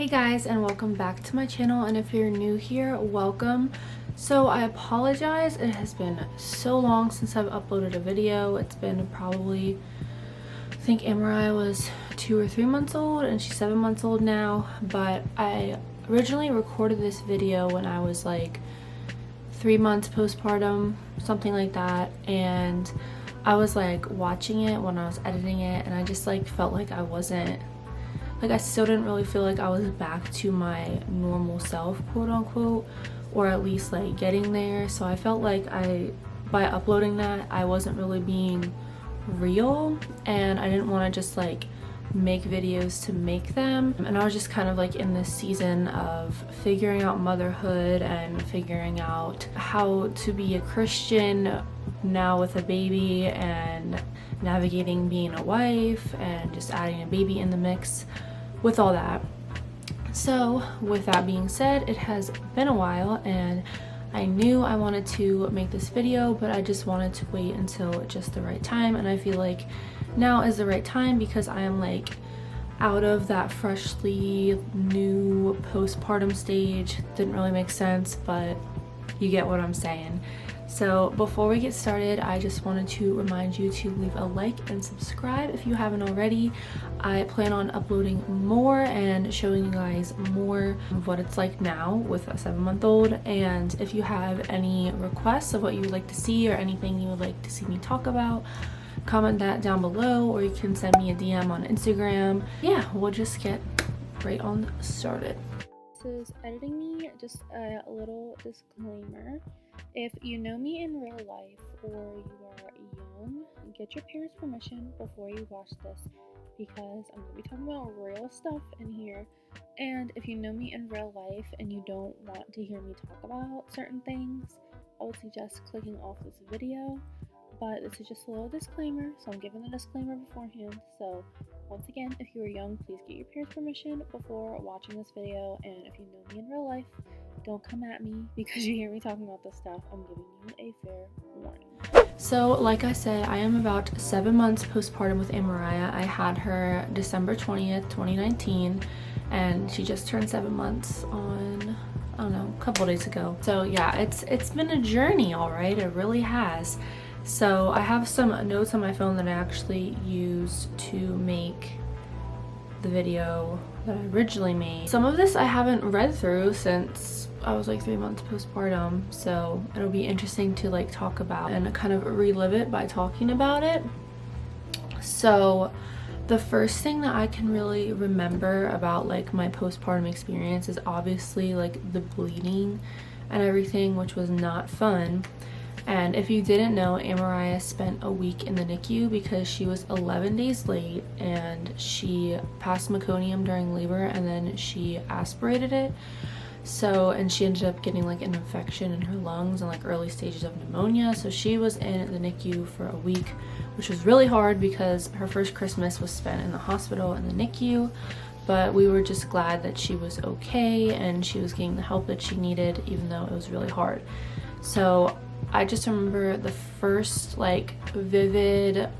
Hey guys, and welcome back to my channel, and if you're new here, welcome. So I apologize, it has been so long since I've uploaded a video. It's been probably, I think Mariah was 2 or 3 months old and she's 7 months old now, but I originally recorded this video when I was like 3 months postpartum, something like that, and I was like watching it when I was editing it, and I just like felt like I wasn't, like I still didn't really feel like I was back to my normal self, quote unquote, or at least like getting there. So I felt like by uploading that, I wasn't really being real, and I didn't want to just like make videos to make them. And I was just kind of like in this season of figuring out motherhood and figuring out how to be a Christian now with a baby, and navigating being a wife, and just adding a baby in the mix with all that. So with that being said, it has been a while, and I knew I wanted to make this video, but I just wanted to wait until just the right time, and I feel like now is the right time because I am like out of that freshly new postpartum stage. Didn't really make sense, but you get what I'm saying. So before we get started, I just wanted to remind you to leave a like and subscribe if you haven't already. I plan on uploading more and showing you guys more of what it's like now with a 7-month-old. And if you have any requests of what you would like to see or anything you would like to see me talk about, comment that down below, or you can send me a DM on Instagram. Yeah, we'll just get right on started. This is editing me, just a little disclaimer. If you know me in real life or you are young, get your parents' permission before you watch this, because I'm going to be talking about real stuff in here. And if you know me in real life and you don't want to hear me talk about certain things, I would suggest clicking off this video. But this is just a little disclaimer, so I'm giving the disclaimer beforehand. So once again, if you are young, please get your parents' permission before watching this video. And if you know me in real life, don't come at me because you hear me talking about this stuff. I'm giving you a fair warning. So like I said, I am about 7 months postpartum with Mariah. I had her December 20th, 2019, and she just turned 7 months on, I don't know, a couple days ago. So yeah, it's been a journey, all right. It really has. So I have some notes on my phone that I actually used to make the video that I originally made. Some of this I haven't read through since I was like 3 months postpartum, so it'll be interesting to like talk about and kind of relive it by talking about it. So the first thing that I can really remember about like my postpartum experience is obviously like the bleeding and everything, which was not fun. And if you didn't know, Mariah spent a week in the NICU because she was 11 days late, and she passed meconium during labor and then she aspirated it. So, and she ended up getting like an infection in her lungs and like early stages of pneumonia. So she was in the NICU for a week, which was really hard because her first Christmas was spent in the hospital in the NICU. But we were just glad that she was okay and she was getting the help that she needed, even though it was really hard. So I just remember the first like vivid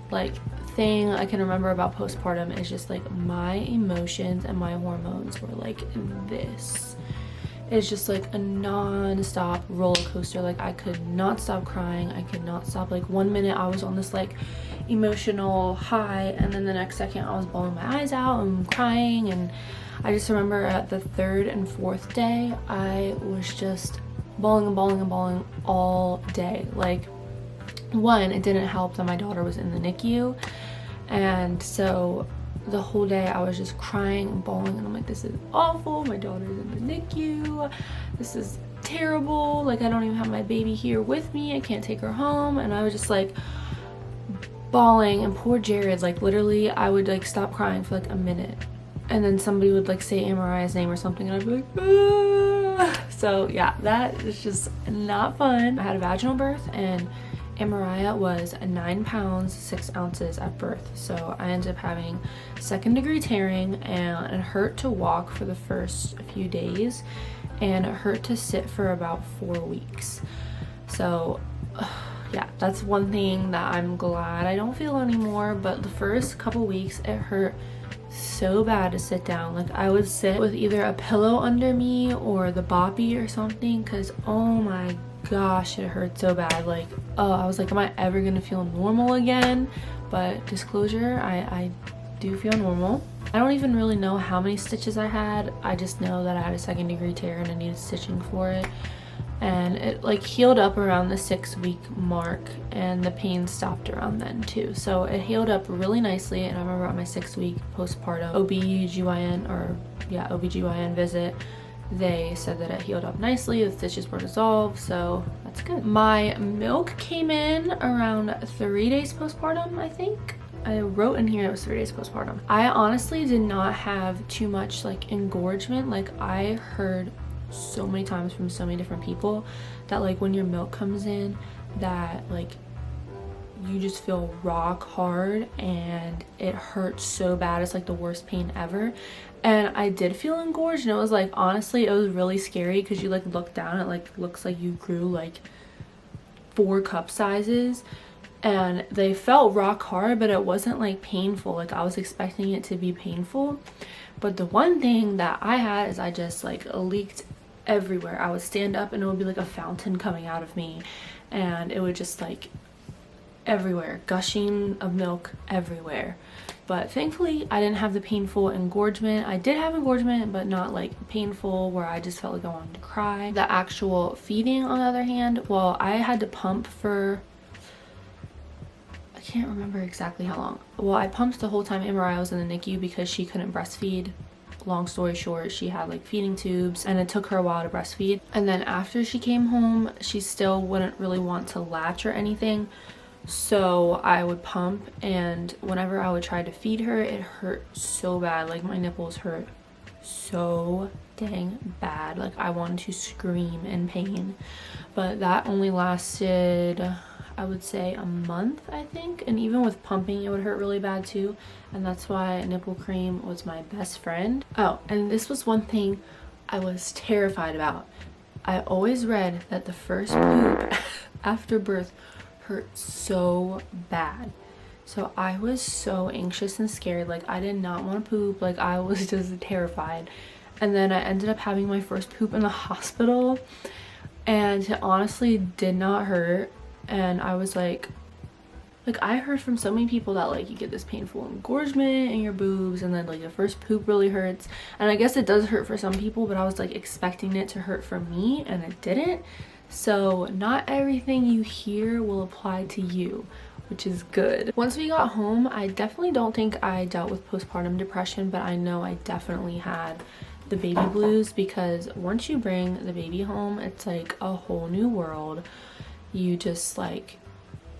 like thing I can remember about postpartum is just like my emotions and my hormones were like this. It's just like a non-stop roller coaster. Like I could not stop crying. I could not stop. Like 1 minute I was on this like emotional high, and then the next second I was bawling my eyes out and crying. And I just remember at the 3rd and 4th day I was just bawling and bawling and bawling all day. Like, one, it didn't help that my daughter was in the NICU, and so the whole day I was just crying and bawling, and I'm like, this is awful, my daughter's in the NICU, this is terrible, like I don't even have my baby here with me, I can't take her home. And I was just like bawling, and poor Jared, like literally I would like stop crying for like a minute, and then somebody would like say Mariah's name or something, and I'd be like, ah. So yeah, that is just not fun. I had a vaginal birth, and Mariah was 9 pounds 6 ounces at birth. So I ended up having 2nd-degree tearing, and it hurt to walk for the first few days, and it hurt to sit for about 4 weeks. So yeah, that's one thing that I'm glad I don't feel anymore. But the first couple weeks it hurt so bad to sit down. Like I would sit with either a pillow under me or the boppy or something, because oh my gosh, it hurt so bad. Like, oh, I was like, am I ever gonna feel normal again? But disclosure, I do feel normal. I don't even really know how many stitches I had. I just know that I had a 2nd-degree tear and I needed stitching for it. And it like healed up around the 6-week mark, and the pain stopped around then too. So it healed up really nicely. And I remember on my 6th-week postpartum OBGYN visit, they said that it healed up nicely, the stitches were dissolved, so that's good. My milk came in around 3 days postpartum, I think. I wrote in here it was 3 days postpartum. I honestly did not have too much like engorgement. Like I heard so many times from so many different people that like when your milk comes in, that like you just feel rock hard and it hurts so bad. It's like the worst pain ever. And I did feel engorged, and it was like, honestly, it was really scary because you like look down, it like looks like you grew like 4 cup sizes, and they felt rock hard, but it wasn't like painful. Like I was expecting it to be painful. But the one thing that I had is I just like leaked everywhere. I would stand up and it would be like a fountain coming out of me, and it would just like everywhere, gushing of milk everywhere. But thankfully I didn't have the painful engorgement. I did have engorgement, but not like painful where I just felt like I wanted to cry. The actual feeding, on the other hand, well, I had to pump for, I can't remember exactly how long. Well, I pumped the whole time Mariah was in the NICU because she couldn't breastfeed. Long story short, she had like feeding tubes, and it took her a while to breastfeed. And then after she came home, she still wouldn't really want to latch or anything, so I would pump, and whenever I would try to feed her, it hurt so bad. Like my nipples hurt so dang bad. Like I wanted to scream in pain. But that only lasted, I would say, a month, I think. And even with pumping, it would hurt really bad too. And that's why nipple cream was my best friend. Oh, and this was one thing I was terrified about. I always read that the first poop after birth hurt so bad. So I was so anxious and scared. Like I did not want to poop. Like I was just terrified. And then I ended up having my first poop in the hospital, and it honestly did not hurt. And I was like I heard from so many people that like you get this painful engorgement in your boobs, and then like the first poop really hurts. And I guess it does hurt for some people, but I was like expecting it to hurt for me, and it didn't. So not everything you hear will apply to you, which is good. Once we got home, I definitely don't think I dealt with postpartum depression, but I know I definitely had the baby blues, because once you bring the baby home, it's like a whole new world. You just like,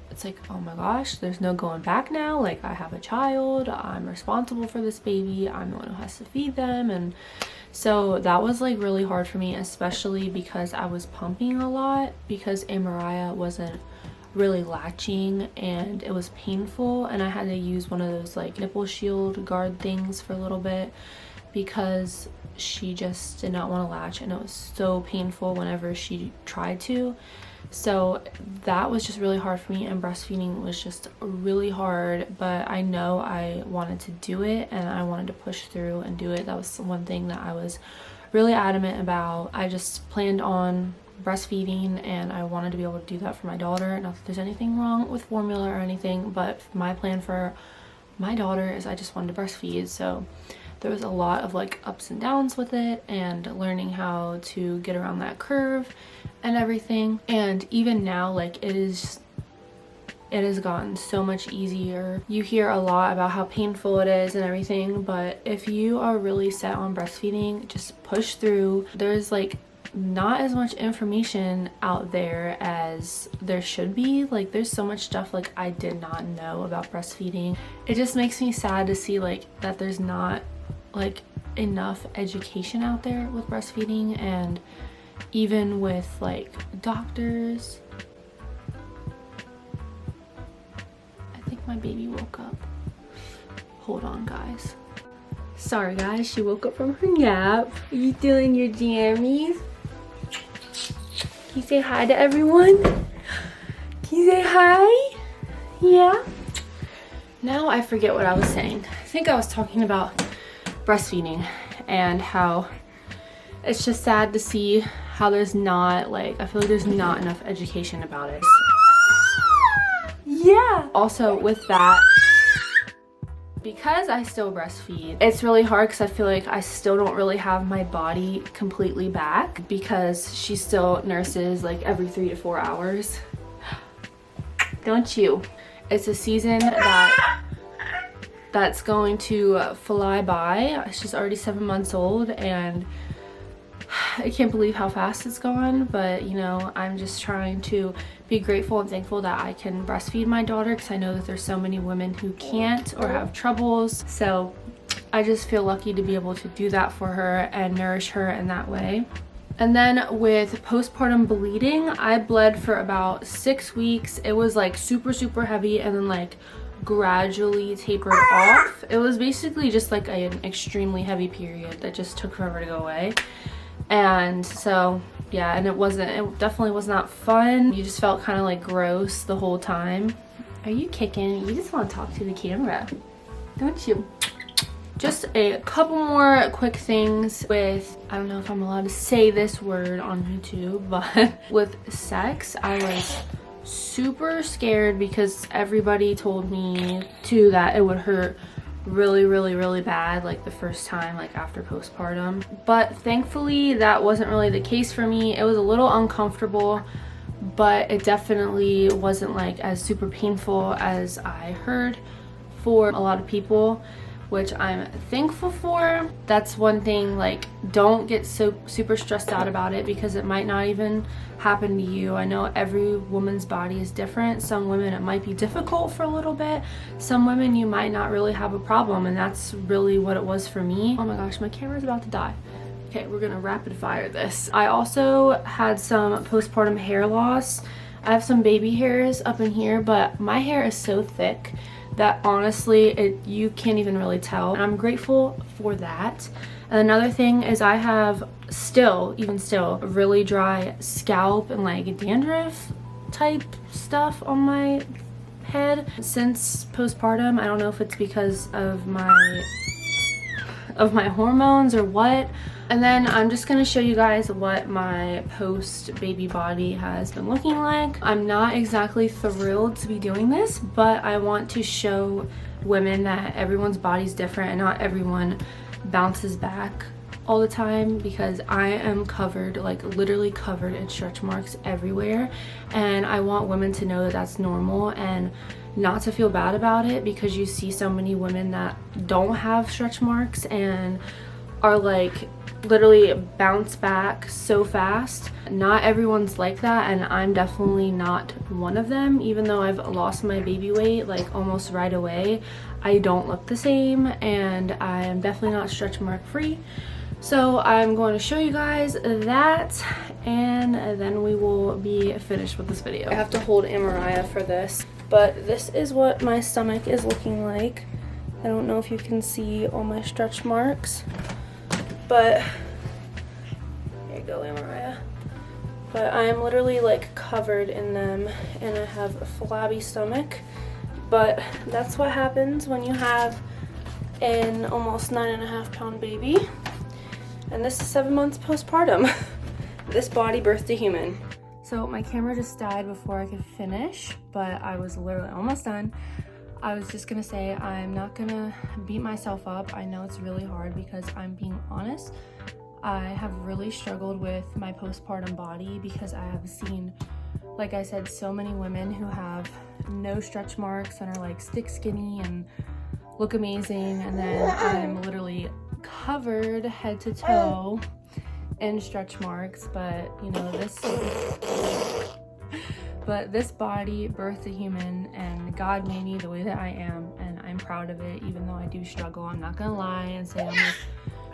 it's like, oh my gosh, there's no going back now. Like I have a child, I'm responsible for this baby, I'm the one who has to feed them. And so that was like really hard for me, especially because I was pumping a lot, because Mariah wasn't really latching and it was painful, and I had to use one of those like nipple shield guard things for a little bit because she just did not want to latch, and it was so painful whenever she tried to. So that was just really hard for me, and breastfeeding was just really hard, but I know I wanted to do it and I wanted to push through and do it. That was one thing that I was really adamant about. I just planned on breastfeeding, and I wanted to be able to do that for my daughter. Not that there's anything wrong with formula or anything, but my plan for my daughter is I just wanted to breastfeed. So there was a lot of like ups and downs with it, and learning how to get around that curve and everything. And even now, like it has gotten so much easier. You hear a lot about how painful it is and everything, but if you are really set on breastfeeding, just push through. There's like not as much information out there as there should be. Like there's so much stuff like I did not know about breastfeeding. It just makes me sad to see like that there's not like enough education out there with breastfeeding, and even with like doctors. I think my baby woke up. Hold on guys. Sorry guys, she woke up from her nap. Are you doing your jammies? Can you say hi to everyone? Can you say hi? Yeah? Now I forget what I was saying. I think I was talking about breastfeeding and how it's just sad to see how there's not, like, I feel like there's not enough education about it. Yeah. Also with that, because I still breastfeed, it's really hard because I feel like I still don't really have my body completely back because she still nurses like every 3 to 4 hours. Don't you? It's a season that's going to fly by. She's already 7 months old and I can't believe how fast it's gone, but you know, I'm just trying to be grateful and thankful that I can breastfeed my daughter because I know that there's so many women who can't or have troubles. So I just feel lucky to be able to do that for her and nourish her in that way. And then with postpartum bleeding, I bled for about 6 weeks. It was like super heavy and then like gradually tapered off. It was basically just like an extremely heavy period that just took forever to go away. And so yeah, and it definitely was not fun. You just felt kind of like gross the whole time. Are you kicking? You just want to talk to the camera, don't you? Just a couple more quick things with, I don't know if I'm allowed to say this word on YouTube, but with sex, I was super scared because everybody told me too that it would hurt really bad like the first time, like after postpartum. But thankfully that wasn't really the case for me. It was a little uncomfortable, but it definitely wasn't like as super painful as I heard for a lot of people, which I'm thankful for. That's one thing, like, don't get so super stressed out about it because it might not even happen to you. I know every woman's body is different. Some women it might be difficult for a little bit. Some women you might not really have a problem, and that's really what it was for me. Oh my gosh, my camera's about to die. Okay, we're gonna rapid fire this. I also had some postpartum hair loss. I have some baby hairs up in here, but my hair is so thick that honestly you can't even really tell, and I'm grateful for that. And another thing is I have even still really dry scalp and like dandruff type stuff on my head since postpartum. I don't know if it's because of my hormones or what. And then I'm just gonna show you guys what my post baby body has been looking like. I'm not exactly thrilled to be doing this, but I want to show women that everyone's body's different and not everyone bounces back all the time, because I am covered, like literally covered in stretch marks everywhere, and I want women to know that that's normal and not to feel bad about it, because you see so many women that don't have stretch marks and are like literally bounce back so fast. Not everyone's like that, and I'm definitely not one of them. Even though I've lost my baby weight like almost right away, I don't look the same, and I am definitely not stretch mark free. So I'm going to show you guys that, and then we will be finished with this video. I have to hold Amariah for this, but this is what my stomach is looking like. I don't know if you can see all my stretch marks, but here you go, Amariah. But I am literally like covered in them, and I have a flabby stomach. But that's what happens when you have an almost 9.5 pound baby. And this is 7 months postpartum. This body birthed a human. So my camera just died before I could finish, but I was literally almost done. I was just gonna say I'm not gonna beat myself up. I know it's really hard because I'm being honest. I have really struggled with my postpartum body because I have seen, like I said, so many women who have no stretch marks and are like stick skinny and look amazing, and then I'm literally covered head to toe in stretch marks. But you know, this body birthed a human, and God made me the way that I am, and I'm proud of it, even though I do struggle. I'm not gonna lie and say I'm like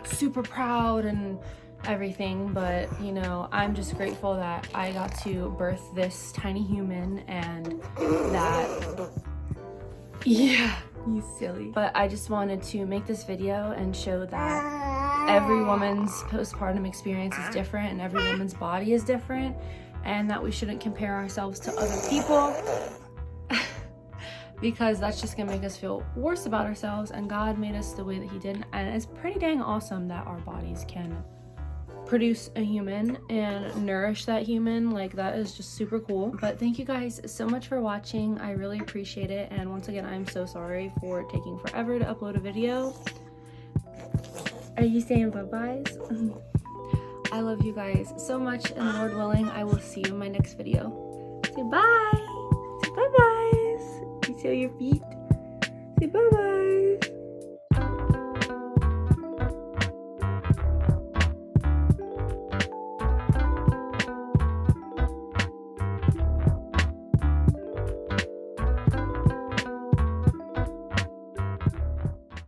super proud and everything, but you know, I'm just grateful that I got to birth this tiny human, and that, yeah, you silly. But I just wanted to make this video and show that every woman's postpartum experience is different, and every woman's body is different, and that we shouldn't compare ourselves to other people. because that's just gonna make us feel worse about ourselves, and God made us the way that he did, and it's pretty dang awesome that our bodies can produce a human and nourish that human. Like, that is just super cool. But thank you guys so much for watching. I really appreciate it, and once again, I'm so sorry for taking forever to upload a video. Are you saying bye-byes? I love you guys so much, and Lord willing, I will see you in my next video. Say bye! Say bye-byes! You see your feet? Say bye-byes!